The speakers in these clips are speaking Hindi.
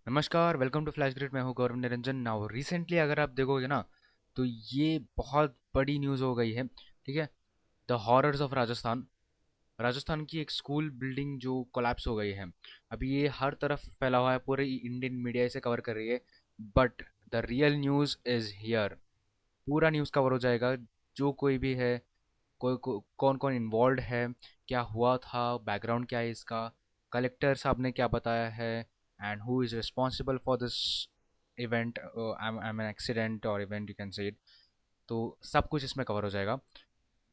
नमस्कार, वेलकम टू फ्लैश ग्रिड। मैं हूँ गौरव निरंजन। नाउ रिसेंटली अगर आप देखोगे ना, तो ये बहुत बड़ी न्यूज़ हो गई है। ठीक है। The horrors of Rajasthan. Rajasthan की एक स्कूल बिल्डिंग जो कोलैप्स हो गई है। अभी ये हर तरफ फैला हुआ है, पूरे इंडियन मीडिया इसे कवर कर रही है। But the real news is here. पूरा न्यूज़ कवर हो जाएगा। जो कोई भी है, कौन कौन इन्वॉल्व है, क्या हुआ था, बैकग्राउंड क्या है इसका, कलेक्टर साहब ने क्या बताया है, and who is responsible for this event, I am accident और event, you can say it. तो सब कुछ इसमें कवर हो जाएगा।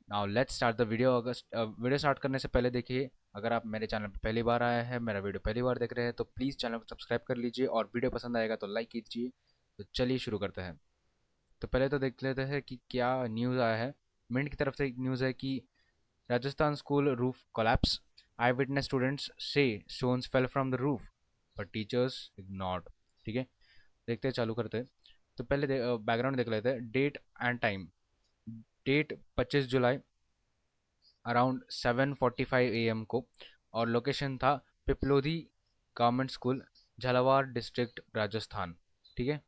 Now let's start the video. अगर वीडियो स्टार्ट करने से पहले देखिए, अगर आप मेरे चैनल पर पहली बार आए हैं, मेरा वीडियो पहली बार देख रहे हैं, तो प्लीज़ चैनल को सब्सक्राइब कर लीजिए और वीडियो पसंद आएगा तो लाइक कीजिए। तो चलिए शुरू करते हैं। तो पहले तो देख लेते हैं कि क्या न्यूज़ आया है। मिंट की तरफ से एक न्यूज़ है कि Rajasthan school roof collapse. Eyewitness students say stones fell from the roof, but teachers ignored. ठीक है। देखते हैं, चालू करते हैं। तो पहले बैकग्राउंड देख लेते हैं, date and time. Date 25 July around 7:45 AM को, और लोकेशन था Piplodi government school, Jhalawar district, Rajasthan. ठीक है।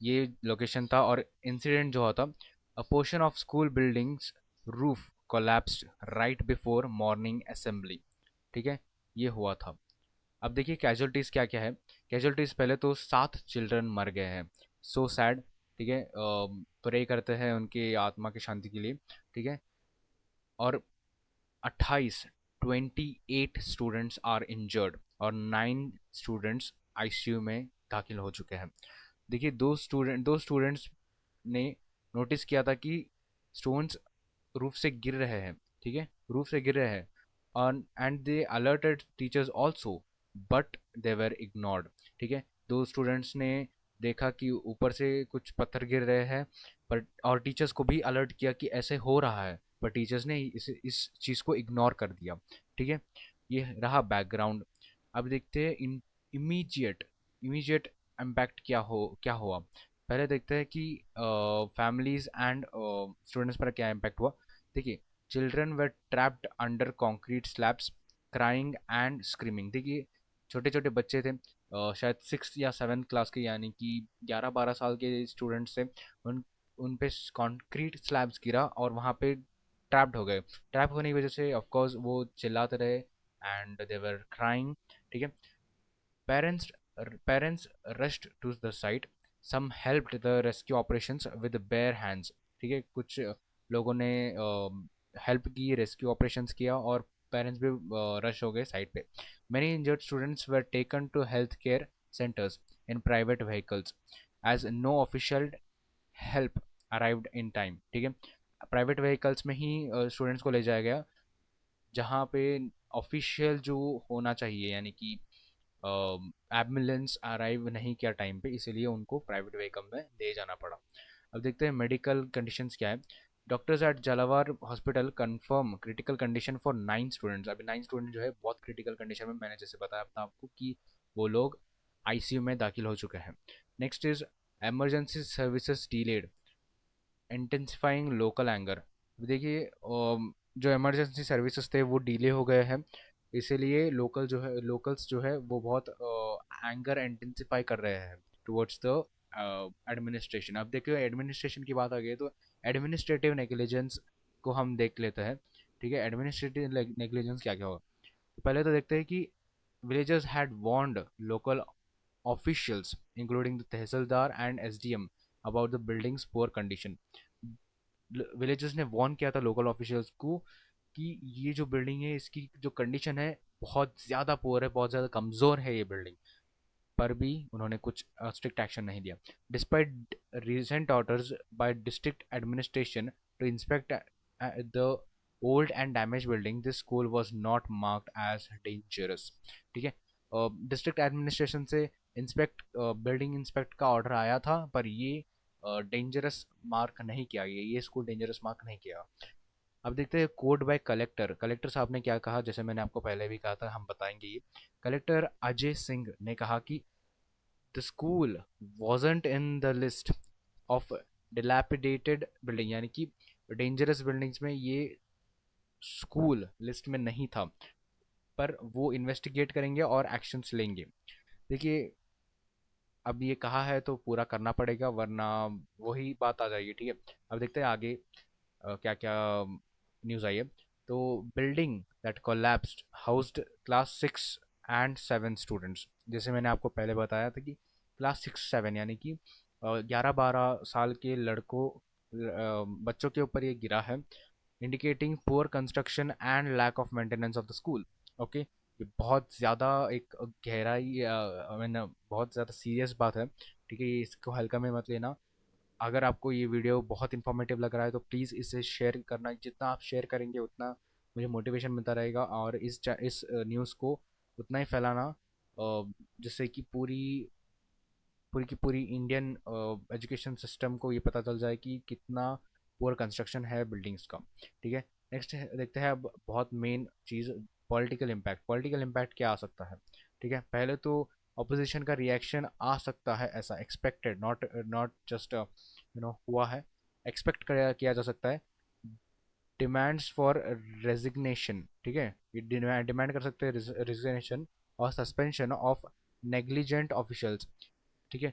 ये लोकेशन था। और इंसिडेंट जो हुआ था, अ portion of school buildings roof collapsed right before morning assembly. ठीक है। ये हुआ था। अब देखिए कैजुअलिटीज़ क्या क्या है। कैजुअलिटीज़, पहले तो 7 चिल्ड्रन मर गए हैं। So sad. ठीक है। प्रे करते हैं उनकी आत्मा की शांति के लिए। ठीक है। और 28 स्टूडेंट्स आर इंजर्ड, और 9 स्टूडेंट्स आईसीयू में दाखिल हो चुके हैं। देखिए, दो स्टूडेंट्स ने नोटिस किया था कि स्टोन्स रूफ से गिर रहे हैं। ठीक है। रूफ से गिर रहे हैं। और and they alerted teachers also, but they were ignored. ठीक है। दो स्टूडेंट्स ने देखा कि ऊपर से कुछ पत्थर गिर रहे हैं, पर और टीचर्स को भी अलर्ट किया कि ऐसे हो रहा है, पर टीचर्स ने इस चीज़ को इग्नोर कर दिया। ठीक है। ये रहा बैकग्राउंड। अब देखते हैं इन इमीजिएट इमीजिएट इम्पैक्ट क्या हुआ। पहले देखते हैं कि फैमिलीज एंड स्टूडेंट्स पर क्या इम्पैक्ट हुआ। देखिए, children were trapped under concrete slabs, crying and screaming. देखिए, छोटे छोटे बच्चे थे, शायद 6 या 7 क्लास के, यानी कि 11-12 साल के स्टूडेंट्स थे। उन उन पे कॉन्क्रीट स्लैब्स गिरा और वहाँ पे ट्रैप्ड हो गए। ट्रैप होने की वजह से ऑफ कोर्स वो चिल्लाते रहे एंड दे वर क्राइंग। ठीक है। Parents parents rushed to the site. Some helped the rescue operations with bare hands. ठीक है। कुछ लोगों ने हेल्प की, रेस्क्यू ऑपरेशंस किया, और पेरेंट्स भी रश हो गए साइट पे। Many injured students were taken to healthcare centers in private vehicles as no official help arrived in time। ठीक है। प्राइवेट व्हीकल्स में ही स्टूडेंट्स को ले जाया गया, जहाँ पे ऑफिशियल जो होना चाहिए, यानी कि एम्बुलेंस अराइव नहीं किया टाइम पे, इसीलिए उनको प्राइवेट व्हीकल में ले जाना पड़ा। अब देखते हैं मेडिकल कंडीशंस क्या है। Doctors at Jhalawar hospital confirm critical condition for 9 students. अभी 9 स्टूडेंट जो है बहुत क्रिटिकल कंडीशन में, मैंने जैसे बताया था आपको कि वो लोग आईसीयू में दाखिल हो चुके हैं। Next is emergency services delayed, intensifying local anger. देखिए, जो इमरजेंसी सर्विसेज थे वो डिले हो गए हैं, इसीलिए लोकल्स जो है वो बहुत एंगर इंटेंसिफाई कर रहे हैं टुवर्ड्स द एडमिनिस्ट्रेशन। अब देखिए, एडमिनिस्ट्रेशन की बात आ गई तो एडमिनिस्ट्रेटिव नेग्लिजेंस को हम देख लेते हैं। ठीक है। एडमिनिस्ट्रेटिव नेग्लिजेंस क्या क्या हुआ। पहले तो देखते हैं कि villagers had warned local officials, including the tehsildar and SDM, about the building's poor condition। Villagers ने वार्न किया था लोकल ऑफिशियल्स को कि ये जो बिल्डिंग है, इसकी जो कंडीशन है बहुत ज़्यादा पुअर है, बहुत ज़्यादा कमज़ोर है ये बिल्डिंग। पर भी उन्होंने कुछ स्ट्रिक्ट एक्शन नहीं दिया। Despite recent orders by district administration to inspect the old and damage building, this school was not marked as dangerous. ठीक है। डिस्ट्रिक्ट एडमिनिस्ट्रेशन से बिल्डिंग इंस्पेक्ट का ऑर्डर आया था, पर ये डेंजरस मार्क नहीं किया, ये स्कूल डेंजरस मार्क नहीं किया। अब देखते हैं कोड बाय कलेक्टर। कलेक्टर साहब ने क्या कहा, जैसे मैंने आपको पहले भी कहा था, हम बताएंगे ये। कलेक्टर अजय सिंह ने कहा कि the school wasn't in the list of dilapidated building, यानी कि डेंजरस बिल्डिंग्स में ये स्कूल लिस्ट में नहीं था, पर वो इन्वेस्टिगेट करेंगे और एक्शंस लेंगे। देखिए, अब ये कहा है तो पूरा करना पड़ेगा, वरना वही बात आ जाएगी। ठीक है, अब देखते हैं आगे क्या क्या न्यूज़ आई है। तो building that collapsed housed class 6 and 7 students. जैसे मैंने आपको पहले बताया था कि क्लास 6 7 यानी कि 11 12 साल के लड़कों बच्चों के ऊपर ये गिरा है, indicating poor construction and lack of maintenance of the school. Okay, ये बहुत ज़्यादा एक गहराई आई मीन बहुत ज़्यादा सीरियस बात है। ठीक है, ये इसको हल्का में मत लेना। अगर आपको ये वीडियो बहुत इन्फॉर्मेटिव लग रहा है तो प्लीज़ इसे शेयर करना, जितना आप शेयर करेंगे उतना मुझे मोटिवेशन मिलता रहेगा, और इस न्यूज़ को उतना ही फैलाना जिससे कि पूरी पूरी की पूरी इंडियन एजुकेशन सिस्टम को ये पता चल जाए कि कितना पुअर कंस्ट्रक्शन है बिल्डिंग्स का। ठीक है, नेक्स्ट देखते हैं अब बहुत मेन चीज़, पॉलिटिकल इम्पैक्ट। पॉलिटिकल इम्पैक्ट क्या आ सकता है? ठीक है, पहले तो ऑपोजिशन का रिएक्शन आ सकता है, ऐसा एक्सपेक्टेड, नॉट नॉट जस्ट हुआ है, एक्सपेक्ट किया जा सकता है। डिमांड्स फॉर रेजिग्नेशन, ठीक है, ये डिमांड कर सकते हैं रेजिग्नेशन और सस्पेंशन ऑफ नेग्लिजेंट ऑफिशियल्स। ठीक है,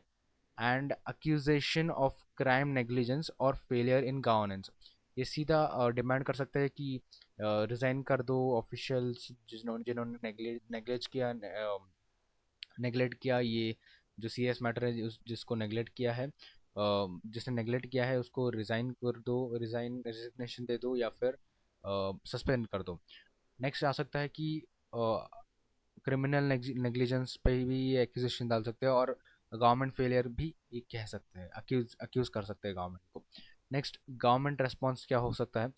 एंड अक्यूजेशन ऑफ क्राइम नेग्लिजेंस और फेलियर इन गवर्नेंस। ये सीधा डिमांड कर सकते हैं कि रिज़ाइन कर दो ऑफिशियल्स जिन्होंने जिन्होंने नेग्लेक्ट किया, नेगलेक्ट किया ये जो सीरियस मैटर है, जिसको नेगलेक्ट किया है, जिसने नेगलेक्ट किया है उसको रिज़ाइन कर दो, रेजिग्नेशन दे दो, या फिर सस्पेंड कर दो। नेक्स्ट आ सकता है कि क्रिमिनल नेग्लिजेंस पे भी ये एक्यूजेशन डाल सकते हैं, और गवर्नमेंट फेलियर भी ये कह सकते हैं, अक्यूज अक्यूज कर सकते हैं गवर्नमेंट को। नेक्स्ट, गवर्नमेंट रेस्पॉन्स क्या हो सकता है?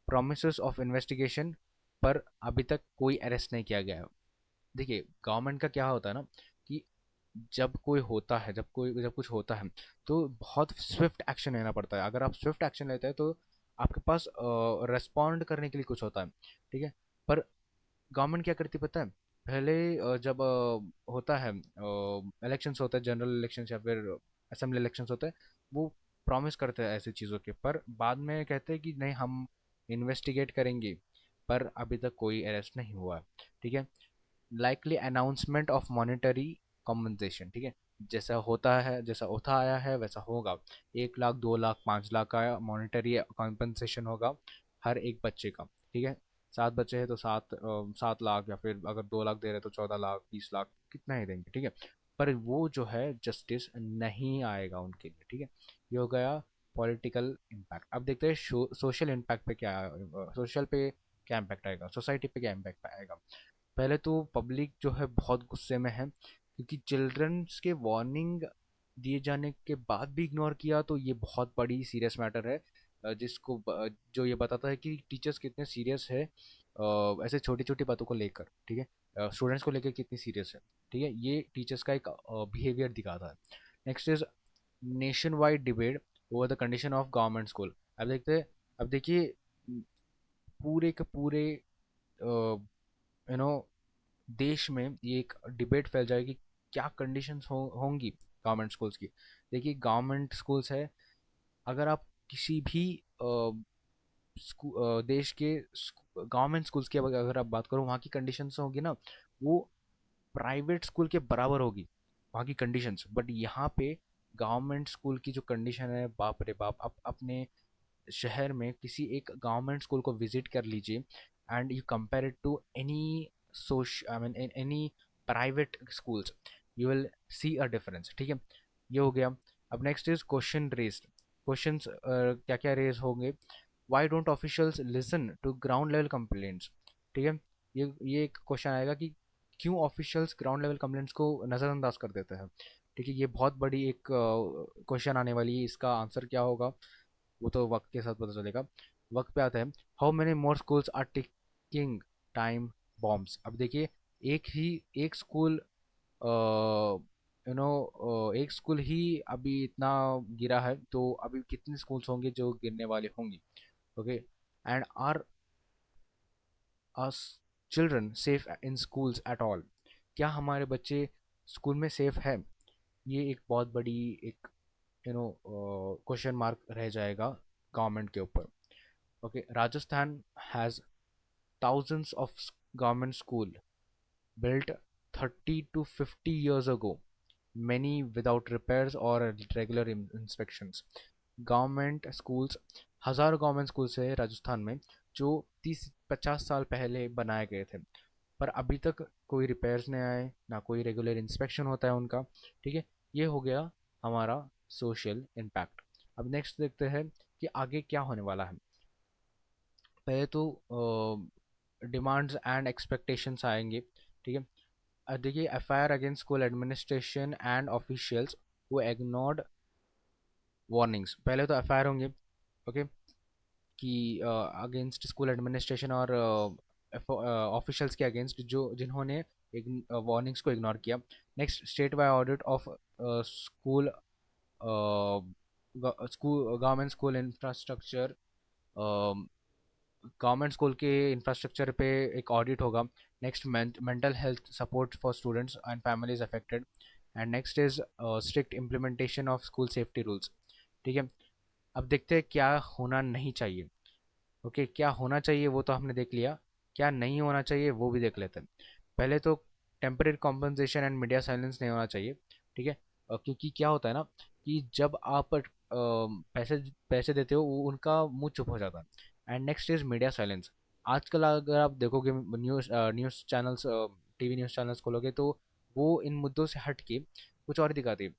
प्रोमिस ऑफ इन्वेस्टिगेशन, पर अभी तक कोई अरेस्ट नहीं किया गया है। देखिए, गवर्नमेंट का क्या होता है ना कि जब कोई होता है, जब कुछ होता है तो बहुत स्विफ्ट एक्शन लेना पड़ता है। अगर आप स्विफ्ट एक्शन लेते हैं तो आपके पास रेस्पॉन्ड करने के लिए कुछ होता है। ठीक है, पर गवर्नमेंट क्या करती है पता है? पहले जब होता है इलेक्शंस होता है, जनरल इलेक्शंस या फिर असेंबली इलेक्शंस होते हैं, वो प्रॉमिस करते हैं ऐसी चीज़ों के, पर बाद में कहते हैं कि नहीं, हम इन्वेस्टिगेट करेंगे, पर अभी तक कोई अरेस्ट नहीं हुआ है। ठीक है, likely announcement of monetary compensation. ठीक है, जैसा होता है, जैसा होता आया है वैसा होगा। 1 लाख 2 लाख 5 लाख का मॉनेटरी कॉम्पनसेशन होगा हर एक बच्चे का। ठीक है, 7 बच्चे हैं तो 7 लाख, या फिर अगर 2 लाख दे रहे तो 14 लाख 20 लाख, कितना ही देंगे। ठीक है, पर वो जो है जस्टिस नहीं आएगा उनके लिए। ठीक है, ये हो गया पॉलिटिकल इम्पैक्ट। अब देखते हैं सोशल इम्पैक्ट पे क्या, सोशल पे क्या इम्पैक्ट आएगा, सोसाइटी पे क्या इम्पैक्ट आएगा। पहले तो पब्लिक जो है बहुत गुस्से में है, क्योंकि चिल्ड्रंस के वार्निंग दिए जाने के बाद भी इग्नोर किया, तो ये बहुत बड़ी सीरियस मैटर है। जो ये बताता है कि टीचर्स कितने सीरियस है ऐसे छोटी छोटी बातों को लेकर। ठीक है, स्टूडेंट्स को लेकर कितनी सीरियस है। ठीक है, ये टीचर्स का एक बिहेवियर दिखाता है। Next is nation wide debate over the condition of government school. अब देखते हैं, अब देखिए, पूरे के पूरे यू नो देश में ये एक डिबेट फैल जाएगी, क्या कंडीशंस होंगी गवर्नमेंट स्कूल्स की। देखिए, गवर्नमेंट स्कूल्स है, अगर आप किसी भी देश के गवर्नमेंट स्कूल्स की अगर आप बात करो, वहाँ की कंडीशंस होगी ना, वो प्राइवेट स्कूल के बराबर होगी वहाँ की कंडीशंस। बट यहाँ पे गवर्नमेंट स्कूल की जो कंडीशन है, बाप रे बाप। आप अपने शहर में किसी एक गवर्नमेंट स्कूल को विजिट कर लीजिए, and you compare it to any I mean any private schools, you will see a difference. ठीक है, ये हो गया। अब next is question raised. Questions क्या क्या रेज होंगे? Why don't officials listen to ground level complaints. ठीक है, ये एक क्वेश्चन आएगा कि क्यों ऑफिशियल्स ग्राउंड लेवल कंप्लेंट्स को नज़रअंदाज कर देते हैं। ठीक है, ये बहुत बड़ी एक क्वेश्चन आने वाली है। इसका आंसर क्या होगा वो तो वक्त के साथ पता चलेगा। वक्त पे आता है, how many more schools are ticking time bombs. अब देखिए, एक स्कूल एक स्कूल ही अभी इतना गिरा है, तो अभी कितने स्कूल्स होंगे जो गिरने वाले होंगे। Okay, and are us children safe in schools at all. क्या हमारे बच्चे स्कूल में सेफ है? ये एक बहुत बड़ी एक क्वेश्चन मार्क रह जाएगा गवर्नमेंट के ऊपर। Okay, Rajasthan has thousands of government school built 30 to 50 years ago, many without repairs or regular inspections. Government schools, हज़ारों गवर्नमेंट स्कूल्स है राजस्थान में जो 30-50 साल पहले बनाए गए थे, पर अभी तक कोई रिपेयर्स नहीं आए, ना कोई रेगुलर इंस्पेक्शन होता है उनका। ठीक है, ये हो गया हमारा सोशल इम्पैक्ट। अब नेक्स्ट देखते हैं कि आगे क्या होने वाला है। पहले तो डिमांड्स एंड एक्सपेक्टेशंस आएंगे। ठीक है, देखिए, FIR against school administration and officials वो इग्नोर्ड वार्निंग्स। पहले तो एफआईआर होंगे, ओके, कि अगेंस्ट स्कूल एडमिनिस्ट्रेशन और ऑफिशियल्स के अगेंस्ट जो जिन्होंने वार्निंग्स को इग्नोर किया। Next, state by audit of school school government school infrastructure. Government school के इंफ्रास्ट्रक्चर पे एक ऑडिट होगा। Next, mental health support for students and families affected. And next is strict implementation of school safety rules. ठीक है, अब देखते हैं क्या होना नहीं चाहिए। ओके, क्या होना चाहिए वो तो हमने देख लिया, क्या नहीं होना चाहिए वो भी देख लेते हैं। पहले तो temporary compensation and media silence नहीं होना चाहिए। ठीक है, क्योंकि क्या होता है ना कि जब आप पैसे पैसे देते हो उनका मुंह चुप हो जाता है। And next is media silence. आजकल अगर आप देखोगे news channels, TV news channels खोलोगे तो वो इन मुद्दों से हट के कुछ और दिखाती है।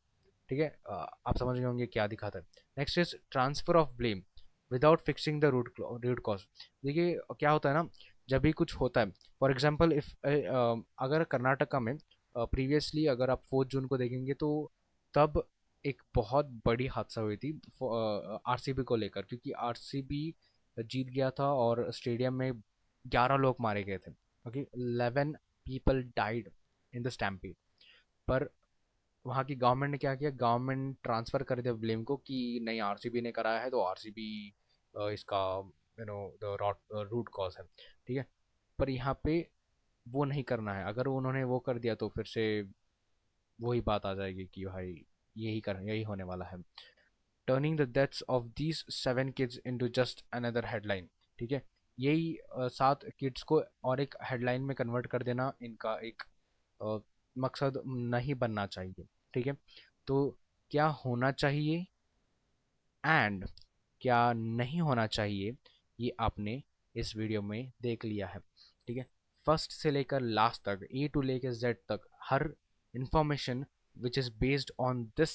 ठीक है, आप समझ गए होंगे क्या दिखाता है। Next is transfer of blame without fixing the root cause. देखिए, क्या होता है ना, जब भी कुछ होता है, फॉर एग्जांपल इफ अगर कर्नाटका में प्रीवियसली अगर आप 4 जून को देखेंगे तो तब एक बहुत बड़ी हादसा हुई थी आरसीबी को लेकर, क्योंकि आरसीबी जीत गया था और स्टेडियम में 11 लोग मारे गए थे। Okay, 11 people died in the stampede. पर वहाँ की गवर्नमेंट ने क्या किया, गवर्नमेंट ट्रांसफर कर दिया ब्लेम को कि नहीं, आरसीबी ने कराया है तो आरसीबी इसका द रूट कॉज है। ठीक है, पर यहाँ पे वो नहीं करना है। अगर उन्होंने वो कर दिया तो फिर से वही बात आ जाएगी कि भाई यही होने वाला है। Turning the deaths of these 7 kids into just another headline. ठीक है, यही 7 किड्स को और एक हेडलाइन में कन्वर्ट कर देना इनका एक अ, मकसद नहीं बनना चाहिए। ठीक है, तो क्या होना चाहिए एंड क्या नहीं होना चाहिए ये आपने इस वीडियो में देख लिया है। ठीक है, फर्स्ट से लेकर लास्ट तक, ए टू लेकर जेड तक, हर information which is based on this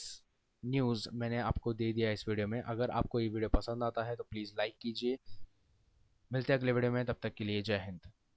news मैंने आपको दे दिया इस वीडियो में। अगर आपको ये वीडियो पसंद आता है तो प्लीज़ लाइक कीजिए। मिलते हैं अगले वीडियो में, तब तक के लिए जय हिंद।